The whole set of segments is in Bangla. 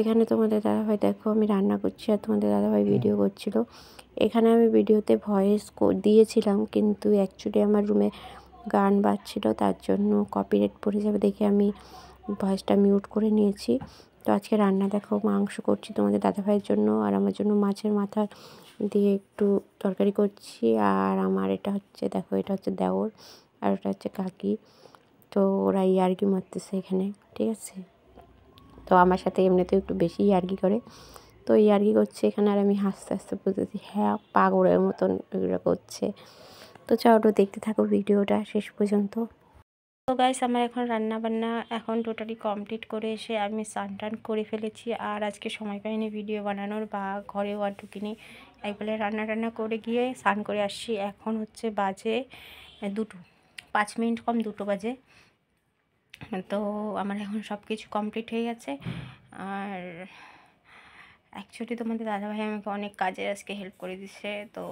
এখানে তোমাদের দাদাভাই দেখো আমি রান্না করছি আর তোমাদের দাদাভাই ভিডিও করছিল। এখানে আমি ভিডিওতে ভয়েস দিয়েছিলাম, কিন্তু অ্যাকচুয়ালি আমার রুমে গান বাজছিল, তার জন্য কপিরাইট পড়ে যাবে দেখে আমি ভয়েসটা মিউট করে নিয়েছি। তো আজকে রান্না দেখো মাংস করছি তোমাদের দাদাভাইয়ের জন্য, আর আমার জন্য মাছের মাথা দিয়ে একটু তরকারি করছি। আর আমার এটা হচ্ছে দেখো, এটা হচ্ছে দেওর আর ওটা হচ্ছে কাকি। তো ওরা ইয়ার্কি মারতেছে এখানে, ঠিক আছে। তো আমার সাথে এমনিতেও একটু বেশি ইয়ার্কি করে, তো ইয়ার্কি করছে এখানে, আর আমি হাসতে হাসতে বলতেছি হ্যাঁ পাগলের মতন এগুলো করছে। তো চলো দেখতে থাকো ভিডিওটা শেষ পর্যন্ত। তো গাইস আমার এখন রান্না বান্না এখন টোটালি কমপ্লিট করে এসে আমি স্নান টান করে ফেলেছি, আর আজকে সময় পাইনি ভিডিও বানানোর বা ঘরেও আর ঢুকিনি। একবেলা রান্না টান্না করে গিয়ে স্নান করে আসছি। এখন হচ্ছে বাজে 2:05 কম 2 বাজে। তো আমার এখন সব কিছু কমপ্লিট হয়ে গেছে। আর অ্যাকচুয়ালি তোমাদের দাদাভাই আমাকে অনেক কাজে আজকে হেল্প করে দিচ্ছে, তো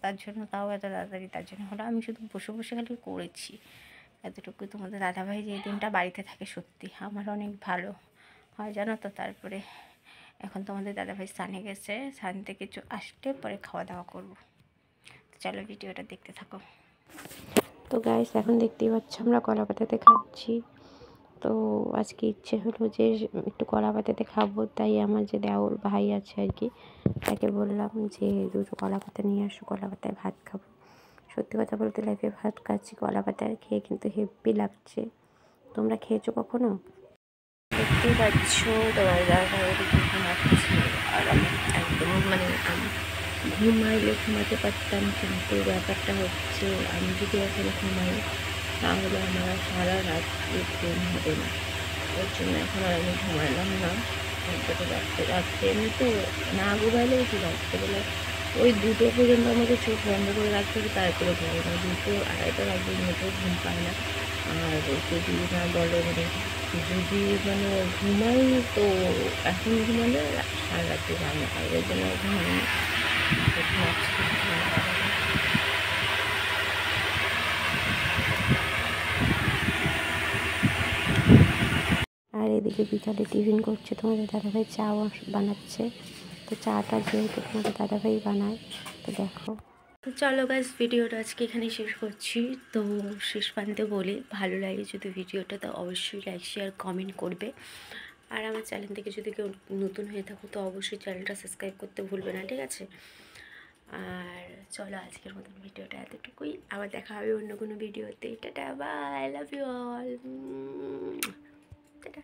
তার জন্য তাও এত তাড়াতাড়ি তার জন্য হলো। আমি শুধু বসে বসে খালি করেছি এতটুকু। তোমাদের দাদাভাই যে দিনটা বাড়িতে থাকে সত্যি আমার অনেক ভালো হয় জানো তো। তারপরে এখন তোমাদের দাদাভাই স্নানে গেছে, স্নান থেকে আসলে পরে খাওয়া দাওয়া করবো। চলো ভিডিওটা দেখতে থাকো। তো গাইস এখন দেখতেই পাচ্ছ আমরা কলা পাতাতে খাচ্ছি। তো আজকে ইচ্ছে হলো যে একটু কলা পাতাতে খাবো, তাই আমার যে দেওর ভাই আছে আর কি, তাকে বললাম যে 2টো কলা পাতা নিয়ে আসো, কলা পাতায় ভাত খাবো। সত্যি কথা বলতে লাইফে ভাত খাচ্ছি কলা পাতায়, খেয়ে কিন্তু হেব্বি লাগছে। তোমরা খেয়েছো কখনো? দেখতেই পাচ্ছ তোমার দাদা ওদিকে ঘুমাচ্ছে, আর আমি একদম আমি ঘুমাইলে ঘুমাতে পারতাম, কিন্তু ব্যাপারটা হচ্ছে আমি যদি এখন ঘুমাই তাহলে আমার সারা রাত ঘুম হবে না। ওর জন্য এখন আর আমি ঘুমাইলাম না। রাত্রে এমনি তো না ঘুমাইলেও কি রাত্রেবেলা ওই 2টো পর্যন্ত আমাকে চোখ বন্ধ করে রাখতে হবে, তারপরে ঘুমাবো না। 2টো 2:30 রাত মতো ঘুম পায় না। আর যদি না বলো যদি ঘুমাই তো এখন ঘুমালে সারা রাত্রে ঘুমানো পাই, ওই জন্য ঘুমাই। আর এদিকে বিকালে টিফিন করছে তোমাদের দাদাভাই, চা বানাচ্ছে। তো চাটা যেহেতু তোমাদের দাদাভাই বানায়, তো দেখো। তো চলো গাইস ভিডিওটা আজকে এখানেই শেষ করছি। তো শেষ প্রান্তে বলি ভালো লাগে যদি ভিডিওটা, তো অবশ্যই লাইক শেয়ার কমেন্ট করবে। আর আমার চ্যানেল থেকে যদি কেউ নতুন হয়ে থাকো তো অবশ্যই চ্যানেলটা সাবস্ক্রাইব করতে ভুলবে না, ঠিক আছে। আর চলো আজকের মতন ভিডিওটা এতটুকুই, আবার দেখা হবে অন্য কোনো ভিডিওতে। Tata bye, love you all, tata.